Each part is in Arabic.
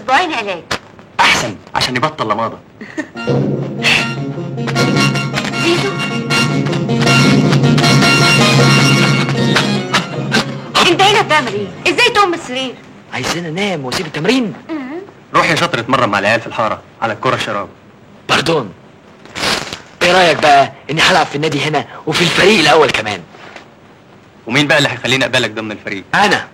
اسبوعين علاج. احسن عشان يبطل لماضه. زيزو انت هنا بتعمل ايه؟ ازاي تقوم من السرير؟ عايزين انام واسيب التمرين. روح يا شاطر اتمرن مع العيال في الحاره على الكره الشراب. باردون، ايه رايك بقى اني هلعب في النادي هنا وفي الفريق الاول كمان؟ ومين بقى اللي هيخليني اقبلك ضمن الفريق؟ انا.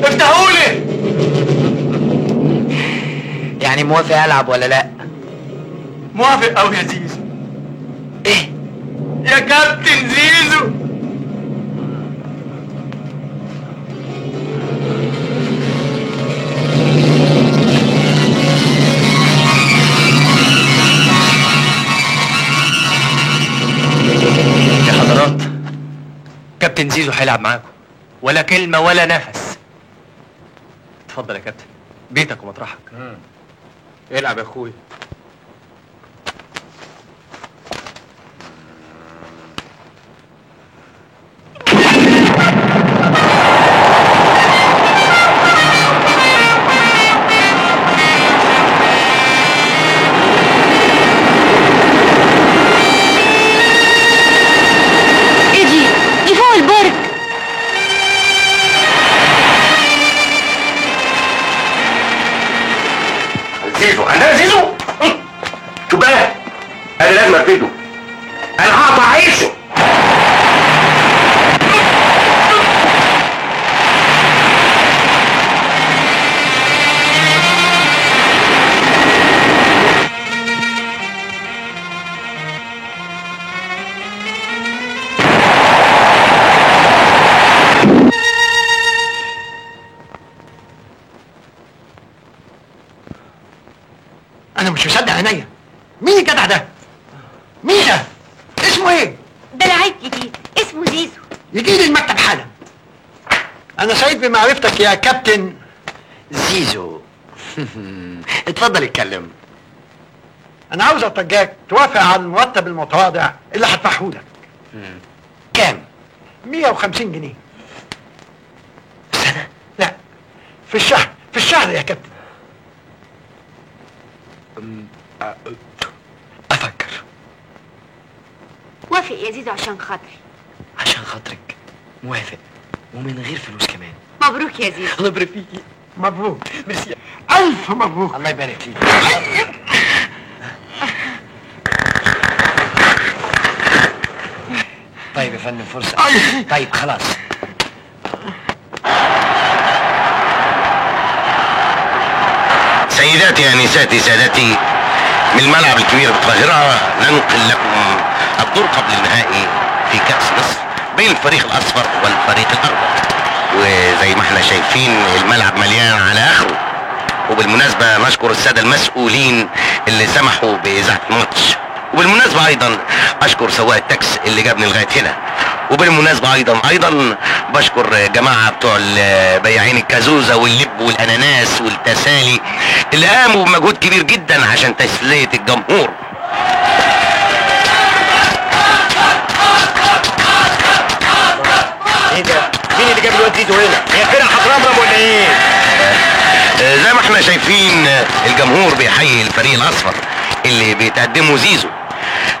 افتحولي. يعني موافق العب ولا لا؟ موافق قوي يا زيزو. ايه يا كابتن زيزو. يا حضرات، كابتن زيزو هيلعب معاكم، ولا كلمة ولا نفس. اتفضل يا كابتن، بيتك ومطرحك. العب يا اخويا. زيزو عندها زيزو. شو بقى؟ انا لازم ارفده، انا هقطع عيشه. انا مش مصدق عينيا. مين الجدع ده؟ مين ده؟ اسمه ايه؟ ده لعيب جديد اسمه زيزو. يجي لي المكتب حالا. انا سعيد بمعرفتك يا كابتن زيزو. اتفضل اتكلم. انا عاوز اترجاك توافق على المرتب المتواضع اللي هدفعه لك. كام؟ 150 جنيه في السنة؟ لا، في الشهر. في الشهر يا كابتن. افكر. وافق يا زيزو عشان خاطري. عشان خاطرك موافق، ومن غير فلوس كمان. مبروك يا زيزو. الله يبارك فيكي. مبروك. ميرسي. ألف مبروك. الله يبارك فيك. طيب يا فندم فرصة. طيب خلاص. سيداتي انساتي سادتي، من الملعب الكبير بالقاهرة ننقل لكم الدور قبل النهائي في كأس مصر بين الفريق الأصفر والفريق الأخضر. وزي ما احنا شايفين الملعب مليان على آخره. وبالمناسبة نشكر السادة المسؤولين اللي سمحوا بإذاعة الماتش. وبالمناسبة أيضا أشكر سواق التاكس اللي جابني لغاية هنا. وبالمناسبة أيضا بشكر جماعة بتوع بياعين الكازوزة واللب والأناناس والتسالي اللي قاموا بمجهود كبير جدا عشان تسلية الجمهور. ايه ده؟ مين اللي جاب الواد زيزو هنا؟ هي فرقة هترمرم ولا ايه؟ زي ما احنا شايفين الجمهور بيحيي الفريق الأصفر اللي بيتقدمه زيزو.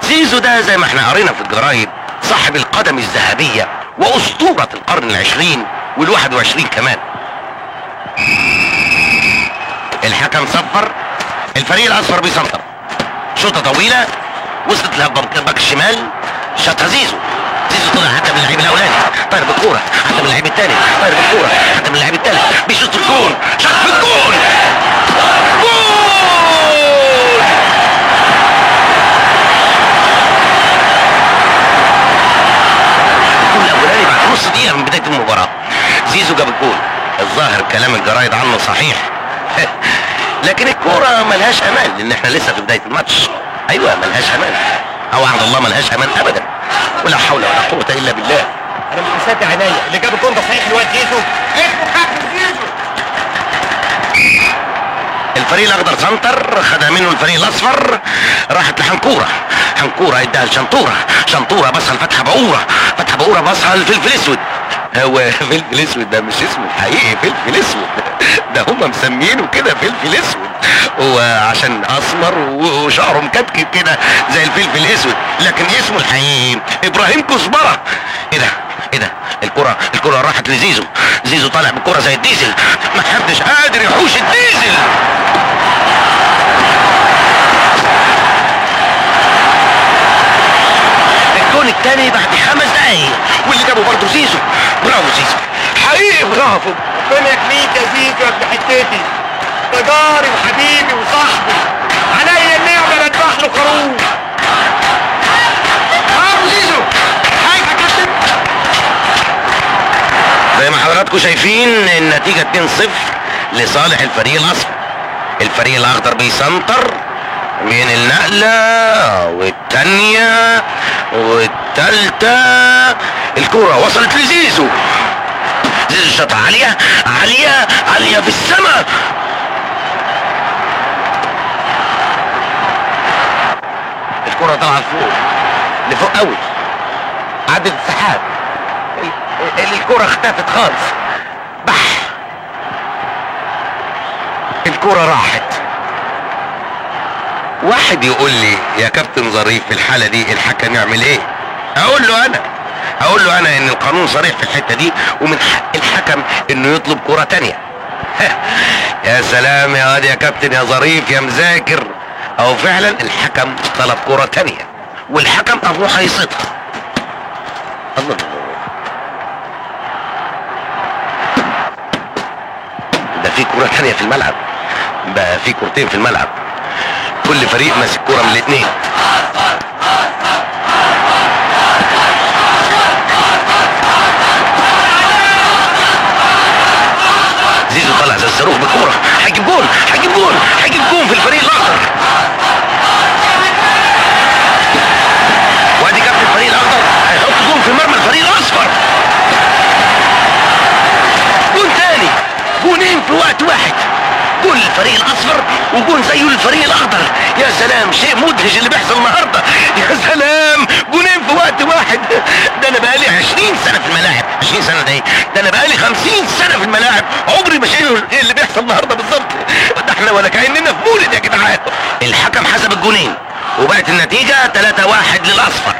زيزو ده زي ما احنا قرينا في الجرايد صاحب القدم الذهبية وأسطورة القرن العشرين وال21 كمان. الحكم صفر، الفريق الأصفر بيسنطر. شوطة طويلة وصلت لها باك الشمال، شاطها زيزو. زيزو طلع حتى من اللعيب الأولاني، طاير بالكورة، حتى من اللعيب الثاني، طاير بالكورة، حتى من اللعيب الثالث، بيشوط الجون، شاط في الجون. نص دقيقة من بداية المباراة زيزو جاب الجول. الظاهر كلام الجرايد عنه صحيح. لكن الكورة ملهاش امان لان احنا لسه في بداية الماتش. ايوه ملهاش امان، او عند الله ملهاش امان ابدا. ولا حول ولا قوة الا بالله. انا مش مصدق عينيا. اللي جاب الجول ده صحيح الواد زيزو؟ اسمه كابتن زيزو. الفريق الاخضر سنتر، خدها منه الفريق الاصفر، راحت لحنكوره، حنكوره اداها لشنطوره، شنطوره بصها لفتحه بقوره، فتحه بقوره بصها لفلفل اسود. هو فلفل اسود ده مش اسمه الحقيقي فلفل اسود، ده هما مسمينه كده فلفل اسود، هو عشان اسمر وشعره مكتكت كده زي الفلفل الاسود، لكن اسمه الحقيقي ابراهيم كزبره. ايه ده ايه ده؟ الكرة راحت لزيزو، زيزو طالع بالكرة زي الديزل، ما حدش قادر يحوش الديزل. الجون الثاني بعد 5 دقايق، واللي جابه برضه زيزو. برافو زيزو، حقيقي برافو. ربنا يحميك يا زيزو يا ابن حتتي، ده جاري وحبيبي وصاحبي، عليا النعمه لا اذبح له خروف. برافو زيزو، حاجه يا كابتن. زي ما حضراتكم شايفين النتيجة 2-0 لصالح الفريق الاصفر. الفريق الاخضر بيسنطر من النقلة والتانية والتالتة، الكرة وصلت لزيزو، زيزو شاطها عالية عالية عالية في السماء. الكرة طالعة لفوق قوي، عدت السحاب، الكرة اختفت خالص، بح، الكرة راحت. واحد يقول لي يا كابتن ظريف في الحالة دي الحكم يعمل ايه؟ اقول له انا ان القانون صريح في الحتة دي، ومن حق الحكم انه يطلب كرة تانية. يا سلام يا واد يا كابتن يا ظريف يا مذاكر، او فعلا الحكم طلب كرة تانية والحكم اهو هيصيدها. الله، ده في كرة تانية في الملعب، بقى في كرتين في الملعب، كل فريق ماسك كرة من الاثنين. زيزو طلع زي الصاروخ بالكرة، هيجيب جول في الفريق الاخضر. وادي كابتن الفريق الاخضر هيحط جول في مرمى الفريق الاصفر. جول تاني، جولين في وقت واحد، جول الفريق الاصفر وجول زيه للفريق الاخضر. يا سلام، شيء مدهش اللي بيحصل النهارده. يا سلام، جولين في وقت واحد. ده انا بقالي 20 سنه في الملاعب، 20 سنه ده ايه؟ ده انا بقالي 50 سنه في الملاعب، عمري ما شايف ايه اللي بيحصل النهارده بالظبط. ده احنا ولا كاننا في مولد يا جدعان. الحكم حسب الجولين وبقت النتيجه 3-1 للاصفر.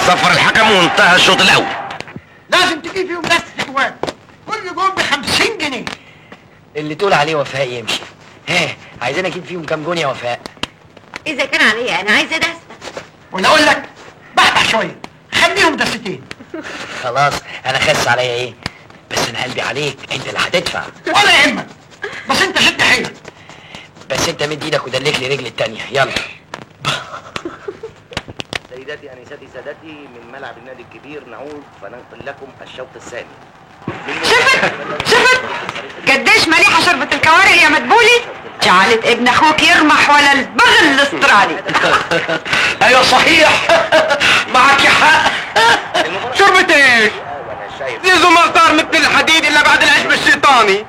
صفر الحكم وانتهى الشوط الاول. لازم تجيب فيهم بس اجوان، كل جول ب50 جنيه. اللي تقول عليه وفاء يمشي. ها، عايزين اجيب فيهم كام جون يا وفاء؟ اذا كان عليا انا عايزه دستة. ولا اقول لك بحبح شويه، خليهم دستين. خلاص انا خس عليا ايه، بس انا قلبي عليك، انت اللي هتدفع. ولا يهمك، بس انت شد حيلك. بس انت مد ايدك ودلك لي رجل التانية، يلا. سيداتي انساتي سادتي، من ملعب النادي الكبير نعود فننقل لكم الشوط الثاني. شفت قديش مليحه شربة الكوارع يا مدبولي، جعلت ابن اخوك يرمح ولا البغل الاسترالي. ايوه صحيح، معك يا حق. شربة ايش؟ زيزو ما صار مثل الحديد الا بعد العشب الشيطاني.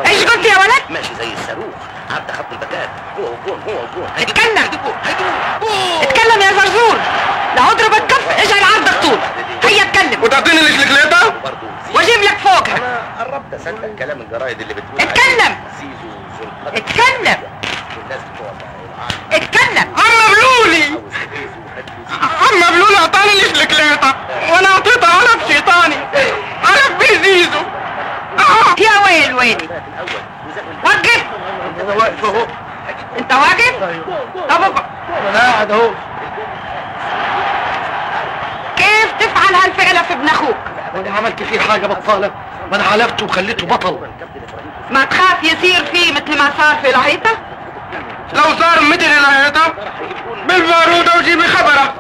ايش قلت يا ولد؟ ماشي زي الصاروخ عدى خط البكات، هو جون. اتكلم يا زرزور، لو اضربك كف اجعل عرضك طول. هيا اتكلم وتعطيني الشلكليطه واجيب لك فوقها. انا قربت اصدق كلام الجرايد اللي بتقول اتكلم. زيزو ذو اتكلم الناس بتوع اتكلم. عم بلولي اعطاني الشلكليطه وانا اعطيتها علف شيطاني، علف بزيزو. يا ويلي وقف. انا واقف اهو. انت واقف؟ طب اقعد. انا قاعد اهو. كيف تفعل هالفعلة في ابن اخوك؟ وانا عملت فيه حاجه بطاله؟ ما انا علفته وخليته بطل. ما تخاف يصير فيه مثل ما صار في لهيطة؟ لو صار مثل الهيطه بالبارودة وجيبي خبره.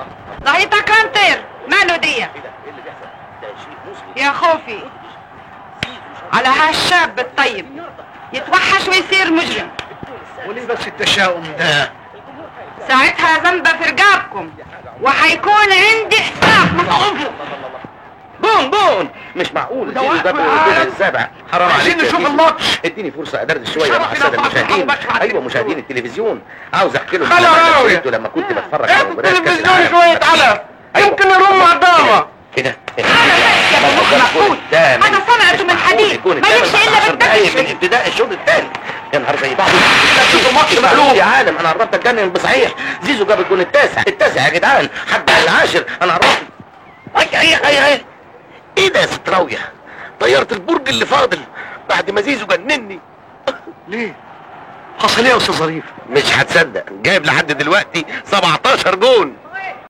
لهيطة كان طير ماله دية. يا خوفي على هالشاب الطيب يتوحش ويصير مجرم. وليه بس التشاؤم ده؟ ساعتها ذنبه في رقابكم وحيكون عندي حساب مصعوبه. بون مش معقول زيزو ده بالسابع حرام عليك عايزين يا نشوف زيزو. الماتش. اديني فرصه ادردش شويه مع شرف الساده لو فاضل المشاهدين. أبو بكر ايوه على مشاهدين التلفزيون، عاوز احكي لهم خلا لما راوية. شفته لما كنت بتفرج على ايه مباريات كاس التلفزيون العالم. شوية علف. أيوة. يمكن نروم مع الدعوة. ايه ده؟ يا ابو مخ مقفول، انا صنعته من حديد، ما يمشي الا بالدقيق. من ابتداء الشوط الثاني. يا نهار زي بعض. شوف الماتش مقلوب. يا عالم انا قربت اتجنن بصحيح. زيزو جاب الجون التاسع يا جدعان، حتى العاشر انا قربت. اي ايه ده يا ست راوية؟ طيرت البرج اللي فاضل بعد ما زيزو جنني. ليه؟ حصل ايه يا استاذ ظريف؟ مش هتصدق، جايب لحد دلوقتي 17 جون.